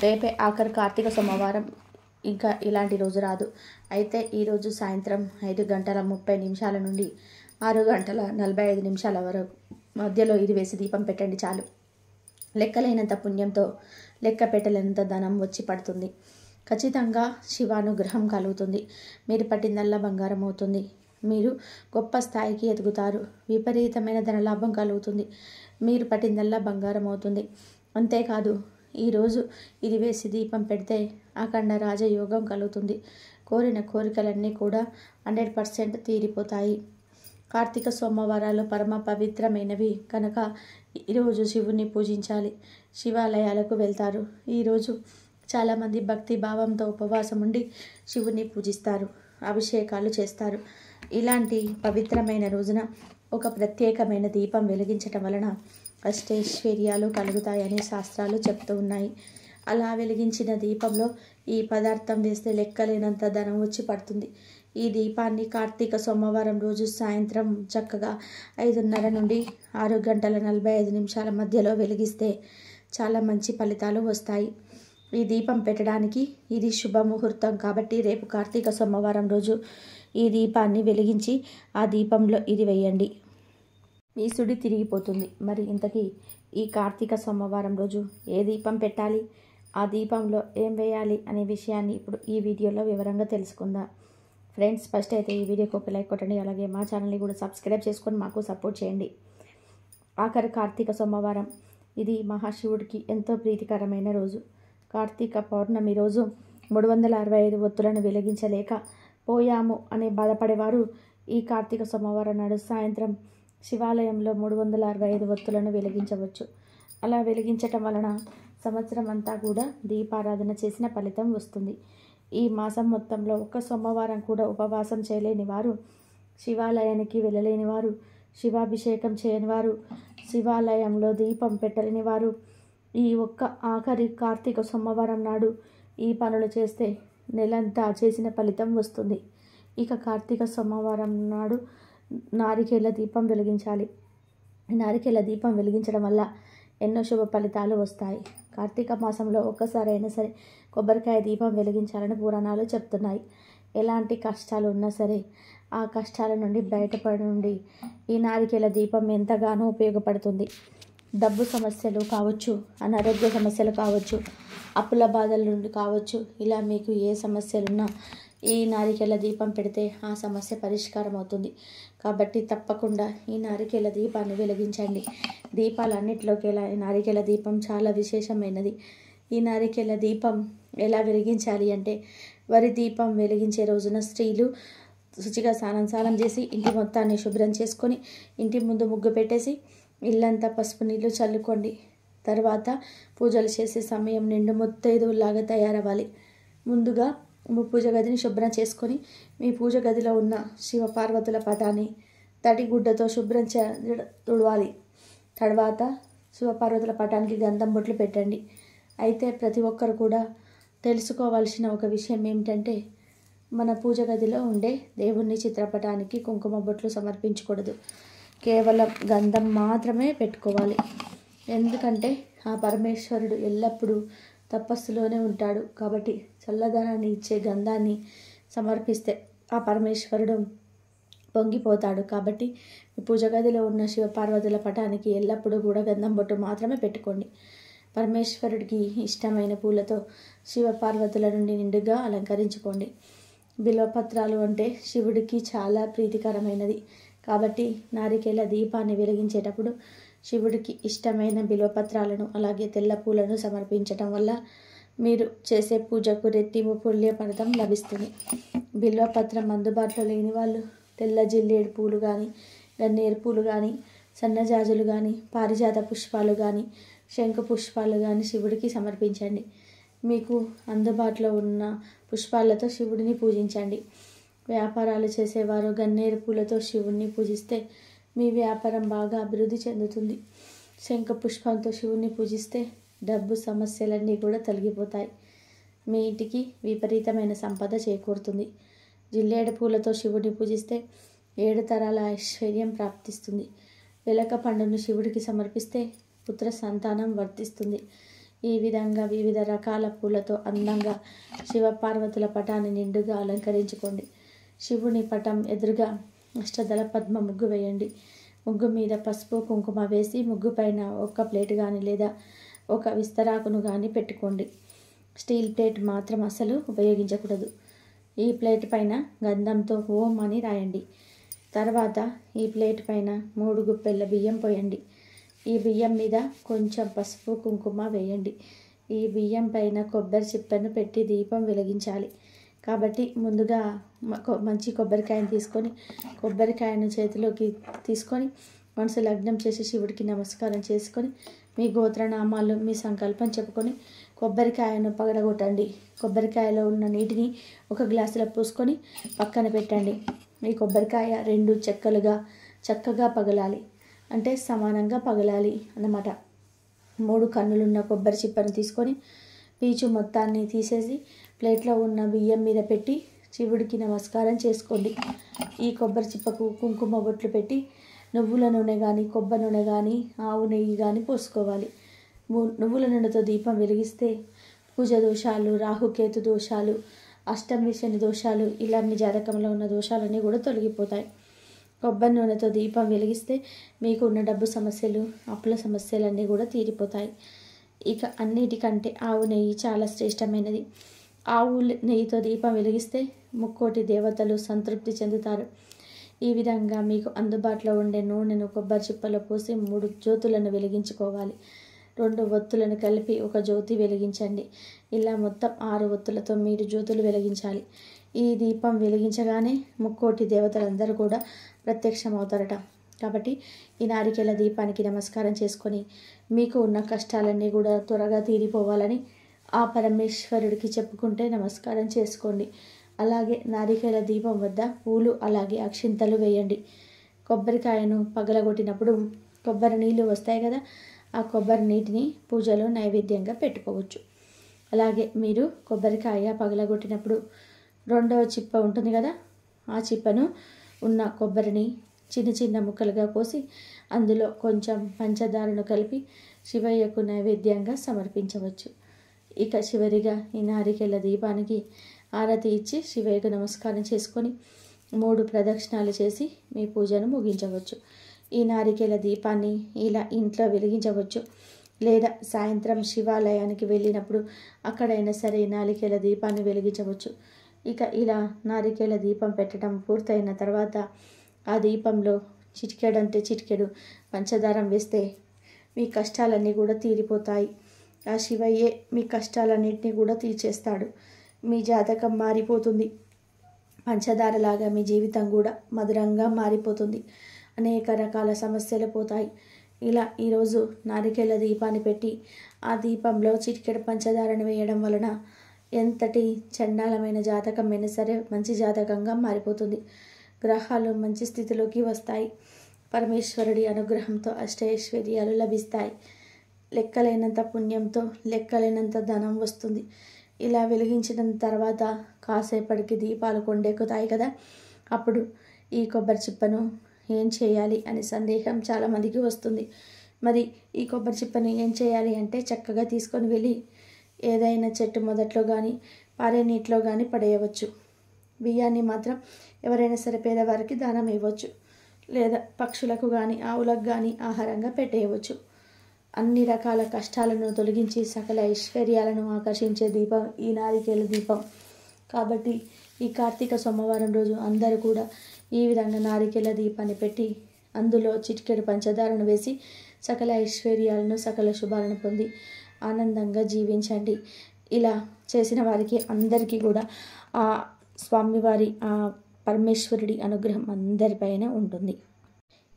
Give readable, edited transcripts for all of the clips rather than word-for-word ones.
రేపే ఆఖరి కార్తీక సోమవారం. ఇంకా ఇలాంటి రోజు రాదు. అయితే ఈరోజు సాయంత్రం 5:30 నుండి 6:45 వరకు మధ్యలో ఇది వేసి దీపం పెట్టండి చాలు. లెక్కలేనంత పుణ్యంతో లెక్క పెట్టలేనంత ధనం వచ్చి పడుతుంది. ఖచ్చితంగా శివానుగ్రహం కలుగుతుంది. మీరు పట్టిందల్లా బంగారం అవుతుంది. మీరు గొప్ప స్థాయికి ఎదుగుతారు. విపరీతమైన ధనలాభం కలుగుతుంది. మీరు పట్టిందల్లా బంగారం అవుతుంది. అంతేకాదు, ఈరోజు ఇది వేసి దీపం పెడితే అఖండ రాజయోగం కలుగుతుంది. కోరిన కోరికలన్నీ కూడా 100% తీరిపోతాయి. కార్తీక సోమవారాలు పరమ పవిత్రమైనవి కనుక ఈరోజు శివుని పూజించాలి. శివాలయాలకు వెళ్తారు. ఈరోజు చాలామంది భక్తి భావంతో ఉపవాసం ఉండి శివుని పూజిస్తారు, అభిషేకాలు చేస్తారు. ఇలాంటి పవిత్రమైన రోజున ఒక ప్రత్యేకమైన దీపం వెలిగించటం వలన అష్టైశ్వర్యాలు కలుగుతాయని శాస్త్రాలు చెప్తూ ఉన్నాయి. అలా వెలిగించిన దీపంలో ఈ పదార్థం వేస్తే లెక్కలేనంత ధనం వచ్చి పడుతుంది. ఈ దీపాన్ని కార్తీక సోమవారం రోజు సాయంత్రం చక్కగా 5:30 నుండి 6:45 మధ్యలో వెలిగిస్తే చాలా మంచి ఫలితాలు వస్తాయి. ఈ దీపం పెట్టడానికి ఇది శుభముహూర్తం కాబట్టి రేపు కార్తీక సోమవారం రోజు ఈ దీపాన్ని వెలిగించి ఆ దీపంలో ఇది వేయండి. మీ సుడి తిరిగిపోతుంది. మరి ఇంతకీ ఈ కార్తీక సోమవారం రోజు ఏ దీపం పెట్టాలి, ఆ దీపంలో ఏం వేయాలి అనే విషయాన్ని ఇప్పుడు ఈ వీడియోలో వివరంగా తెలుసుకుందాం. ఫ్రెండ్స్, ఫస్ట్ అయితే ఈ వీడియోకి ఒక లైక్ కొట్టండి. అలాగే మా ఛానల్ని కూడా సబ్స్క్రైబ్ చేసుకొని మాకు సపోర్ట్ చేయండి. ఆఖరి కార్తీక సోమవారం ఇది మహాశివుడికి ఎంతో ప్రీతికరమైన రోజు. కార్తీక పౌర్ణమి రోజు 365 ఒత్తులను వెలిగించలేక పోయాము అనే బాధపడేవారు ఈ కార్తీక సోమవారం నాడు సాయంత్రం శివాలయంలో 365 ఒత్తులను వెలిగించవచ్చు. అలా వెలిగించటం వలన సంవత్సరం అంతా కూడా దీపారాధన చేసిన ఫలితం వస్తుంది. ఈ మాసం మొత్తంలో ఒక్క సోమవారం కూడా ఉపవాసం చేయలేని వారు, శివాలయానికి వెళ్ళలేని వారు, శివాభిషేకం చేయని వారు, శివాలయంలో దీపం పెట్టలేని వారు ఈ ఒక్క ఆఖరి కార్తీక సోమవారం నాడు ఈ పనులు చేస్తే నెలంతా చేసిన ఫలితం వస్తుంది. ఇక కార్తీక సోమవారం నాడు నారికేల దీపం వెలిగించాలి. నారికేల దీపం వెలిగించడం వల్ల ఎన్నో శుభ ఫలితాలు వస్తాయి. కార్తీక మాసంలో ఒక్కసారైనా సరే కొబ్బరికాయ దీపం వెలిగించాలని పురాణాలు చెప్తున్నాయి. ఎలాంటి కష్టాలు ఉన్నా సరే ఆ కష్టాల నుండి బయటపడి నుండి ఈ నారికేల దీపం ఎంతగానో ఉపయోగపడుతుంది. డబ్బు సమస్యలు కావచ్చు, అనారోగ్య సమస్యలు కావచ్చు, అప్పుల బాధల నుండి కావచ్చు, ఇలా మీకు ఏ సమస్యలున్నా ఈ నారికేల దీపం పెడితే ఆ సమస్య పరిష్కారం అవుతుంది. కాబట్టి తప్పకుండా ఈ నారికేల దీపాన్ని వెలిగించండి. దీపాలన్నిటిలోకెలా ఈ నారికేల దీపం చాలా విశేషమైనది. ఈ నారికేల దీపం ఎలా వెలిగించాలి అంటే, వరి దీపం వెలిగించే రోజున స్త్రీలు శుచిగా స్నానం చేసి ఇంటి మొత్తాన్ని శుభ్రం చేసుకొని ఇంటి ముందు ముగ్గు పెట్టేసి ఇల్లంతా పసుపు నీళ్ళు చల్లుకోండి. తర్వాత పూజలు చేసే సమయం నిండు ముత్తైదువులాగా తయారవ్వాలి. ముందుగా పూజ గదిని శుభ్రం చేసుకొని మీ పూజ గదిలో ఉన్న శివపార్వతుల పటాన్ని తడి గుడ్డతో శుభ్రం తుడవాలి. తర్వాత శివపార్వతుల పటానికి గంధం బొట్లు పెట్టండి. అయితే ప్రతి ఒక్కరు కూడా తెలుసుకోవాల్సిన ఒక విషయం ఏమిటంటే, మన పూజ గదిలో ఉండే దేవుని చిత్రపటానికి కుంకుమ బొట్లు సమర్పించకూడదు. కేవలం గంధం మాత్రమే పెట్టుకోవాలి. ఎందుకంటే ఆ పరమేశ్వరుడు ఎల్లప్పుడూ తపస్సులోనే ఉంటాడు. కాబట్టి చల్లదనాన్ని ఇచ్చే గంధాన్ని సమర్పిస్తే ఆ పరమేశ్వరుడు పొంగిపోతాడు. కాబట్టి మీ పూజ గదిలో ఉన్న శివపార్వతుల పటానికి ఎల్లప్పుడూ కూడా గంధం బొట్టు మాత్రమే పెట్టుకోండి. పరమేశ్వరుడికి ఇష్టమైన పూలతో శివపార్వతుల నుండి నిండుగా అలంకరించుకోండి. బిల్వపత్రాలు అంటే శివుడికి చాలా ప్రీతికరమైనది. కాబట్టి నారికేల దీపాన్ని వెలిగించేటప్పుడు శివుడికి ఇష్టమైన బిల్వపత్రాలను అలాగే తెల్ల పూలను సమర్పించటం వల్ల మీరు చేసే పూజకు రెట్టింపు పుణ్య ఫలితం లభిస్తుంది. బిల్వపత్రం అందుబాటులో లేని వాళ్ళు తెల్ల జిల్లేడు పూలు కానీ, గన్నేరు పూలు కానీ, సన్నజాజులు కానీ, పారిజాత పుష్పాలు కానీ, శంఖ పుష్పాలు కానీ శివుడికి సమర్పించండి. మీకు అందుబాటులో ఉన్న పుష్పాలతో శివుడిని పూజించండి. వ్యాపారాలు చేసేవారు గన్నేరు పూలతో శివుణ్ణి పూజిస్తే మీ వ్యాపారం బాగా అభివృద్ధి చెందుతుంది. శంఖ పుష్పంతో శివుణ్ణి పూజిస్తే డబ్బు సమస్యలన్నీ కూడా తొలగిపోతాయి. మీ ఇంటికి విపరీతమైన సంపద చేకూరుతుంది. జిల్లేడు పూలతో శివుడిని పూజిస్తే 7 తరాల ఐశ్వర్యం ప్రాప్తిస్తుంది. వెలక పండును శివుడికి సమర్పిస్తే పుత్ర సంతానం వర్తిస్తుంది. ఈ విధంగా వివిధ రకాల పూలతో అందంగా శివపార్వతుల పటాన్ని నిండుగా అలంకరించుకోండి. శివుని పటం ఎదురుగా అష్టదళ పద్మ ముగ్గు వేయండి. ముగ్గు మీద పసుపు కుంకుమ వేసి ముగ్గు పైన ఒక ప్లేట్ కానీ లేదా ఒక విస్తరాకును కానీ పెట్టుకోండి. స్టీల్ ప్లేట్ మాత్రం అసలు ఉపయోగించకూడదు. ఈ ప్లేట్ పైన గంధంతో ఓం అని రాయండి. తర్వాత ఈ ప్లేట్ పైన 3 గుప్పెళ్ళ బియ్యం పోయండి. ఈ బియ్యం మీద కొంచెం పసుపు కుంకుమ వేయండి. ఈ బియ్యం పైన కొబ్బరి చిప్పను పెట్టి దీపం వెలిగించాలి. కాబట్టి ముందుగా మంచి కొబ్బరికాయను తీసుకొని కొబ్బరికాయను చేతిలోకి తీసుకొని మనసు లగ్నం చేసి శివుడికి నమస్కారం చేసుకొని మీ గోత్రనామాలు మీ సంకల్పం చెప్పుకొని కొబ్బరికాయను పగలగొట్టండి. కొబ్బరికాయలో ఉన్న నీటిని ఒక గ్లాసులో పోసుకొని పక్కన పెట్టండి. ఈ కొబ్బరికాయ 2 చెక్కలుగా చక్కగా పగలాలి, అంటే సమానంగా పగలాలి అన్నమాట. 3 కన్నులున్న కొబ్బరి చిప్పను తీసుకొని పీచు మొత్తాన్ని తీసేసి ప్లేట్లో ఉన్న బియ్యం మీద పెట్టి శివుడికి నమస్కారం చేసుకోండి. ఈ కొబ్బరి చిప్పకు కుంకుమ బొట్లు పెట్టి నువ్వుల నూనె కానీ కొబ్బరి నూనె కానీ ఆవు నెయ్యి కానీ పోసుకోవాలి. నువ్వుల నూనెతో దీపం వెలిగిస్తే పూజ దోషాలు, రాహుకేతు దోషాలు, అష్టమి శని దోషాలు, ఇలా మీ జాతకంలో ఉన్న దోషాలన్నీ కూడా తొలగిపోతాయి. కొబ్బరి నూనెతో దీపం వెలిగిస్తే మీకు ఉన్న డబ్బు సమస్యలు, అప్పుల సమస్యలన్నీ కూడా తీరిపోతాయి. ఇక అన్నిటికంటే ఆవు నెయ్యి చాలా శ్రేష్టమైనది. ఆవు నెయ్యితో దీపం వెలిగిస్తే 3 దేవతలు సంతృప్తి చెందుతారు. ఈ విధంగా మీకు అందుబాటులో ఉండే నూనెను కొబ్బరి చిప్పలో పోసి 3 జ్యోతులను వెలిగించుకోవాలి. 2 ఒత్తులను కలిపి ఒక జ్యోతి వెలిగించండి. ఇలా మొత్తం 6 ఒత్తులతో మీరు జ్యోతులు వెలిగించాలి. ఈ దీపం వెలిగించగానే 3 దేవతలందరూ కూడా ప్రత్యక్షమవుతారట. కాబట్టి ఈ నారికేల దీపానికి నమస్కారం చేసుకొని మీకు ఉన్న కష్టాలన్నీ కూడా త్వరగా తీరిపోవాలని ఆ పరమేశ్వరుడికి చెప్పుకుంటే నమస్కారం చేసుకోండి. అలాగే నారికేల దీపం వద్ద పూలు అలాగే అక్షింతలు వేయండి. కొబ్బరికాయను పగలగొట్టినప్పుడు కొబ్బరి నీళ్ళు వస్తాయి కదా, ఆ కొబ్బరి నీటిని పూజలో నైవేద్యంగా పెట్టుకోవచ్చు. అలాగే మీరు కొబ్బరికాయ పగలగొట్టినప్పుడు 2వ చిప్ప ఉంటుంది కదా, ఆ చిప్పను ఉన్న కొబ్బరిని చిన్న చిన్న ముక్కలుగా కోసి అందులో కొంచెం పంచదారను కలిపి శివయ్యకు నైవేద్యంగా సమర్పించవచ్చు. ఇక చివరిగా ఈ నారికేల దీపానికి ఆరతి ఇచ్చి శివయ్యకు నమస్కారం చేసుకొని 3 ప్రదక్షిణాలు చేసి మీ పూజను ముగించవచ్చు. ఈ నారికేల దీపాన్ని ఇలా ఇంట్లో వెలిగించవచ్చు, లేదా సాయంత్రం శివాలయానికి వెళ్ళినప్పుడు అక్కడైనా సరే నారికేల దీపాన్ని వెలిగించవచ్చు. ఇక ఇలా నారికేల దీపం పెట్టడం పూర్తయిన తర్వాత ఆ దీపంలో చిటికెడంటే చిటికెడు పంచదారం వేస్తే మీ కష్టాలన్నీ కూడా తీరిపోతాయి. ఆ శివయ్యే మీ కష్టాలన్నింటినీ కూడా తీర్చేస్తాడు. మీ జాతకం మారిపోతుంది. పంచదారలాగా మీ జీవితం కూడా మధురంగా మారిపోతుంది. అనేక రకాల సమస్యలు పోతాయి. ఇలా ఈరోజు నారికేల దీపాన్ని పెట్టి ఆ దీపంలో చిటికెడు పంచదారను వేయడం వలన ఎంతటి చండాలమైన జాతకమైనా సరే మంచి జాతకంగా మారిపోతుంది. గ్రహాలు మంచి స్థితిలోకి వస్తాయి. పరమేశ్వరుడి అనుగ్రహంతో అష్టైశ్వర్యాలు లభిస్తాయి. లెక్కలేనంత పుణ్యంతో లెక్కలేనంత ధనం వస్తుంది. ఇలా వెలిగించిన తర్వాత కాసేపటికి దీపాలు కొండెక్కుతాయి కదా, అప్పుడు ఈ కొబ్బరి చిప్పను ఏం చేయాలి అనే సందేహం చాలామందికి వస్తుంది. మరి ఈ కొబ్బరి చిప్పను ఏం చేయాలి అంటే చక్కగా తీసుకొని వెళ్ళి ఏదైనా చెట్టు మొదట్లో కానీ పారే నీటిలో కానీ పడేయవచ్చు. బియ్యాన్ని మాత్రం ఎవరైనా సరే పేదవారికి దానం ఇవ్వచ్చు, లేదా పక్షులకు కానీ ఆవులకు కానీ ఆహారంగా పెట్టేయవచ్చు. అన్ని రకాల కష్టాలను తొలగించి సకల ఐశ్వర్యాలను ఆకర్షించే దీపం ఈ నారికేల దీపం. కాబట్టి ఈ కార్తీక సోమవారం రోజు అందరూ కూడా ఈ విధంగా నారికేల దీపాన్ని పెట్టి అందులో చిటికెడు పంచదారను వేసి సకల ఐశ్వర్యాలను సకల శుభాలను పొంది ఆనందంగా జీవించండి. ఇలా చేసిన వారికి అందరికీ కూడా ఆ స్వామివారి ఆ పరమేశ్వరుడి అనుగ్రహం అందరిపైన ఉంటుంది.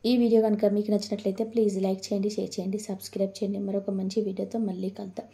ఈ వీడియో కనుక మీకు నచ్చినట్లయితే ప్లీజ్ లైక్ చేయండి, షేర్ చేయండి, సబ్స్క్రైబ్ చేయండి. మరొక మంచి వీడియోతో మళ్ళీ కలుద్దాం.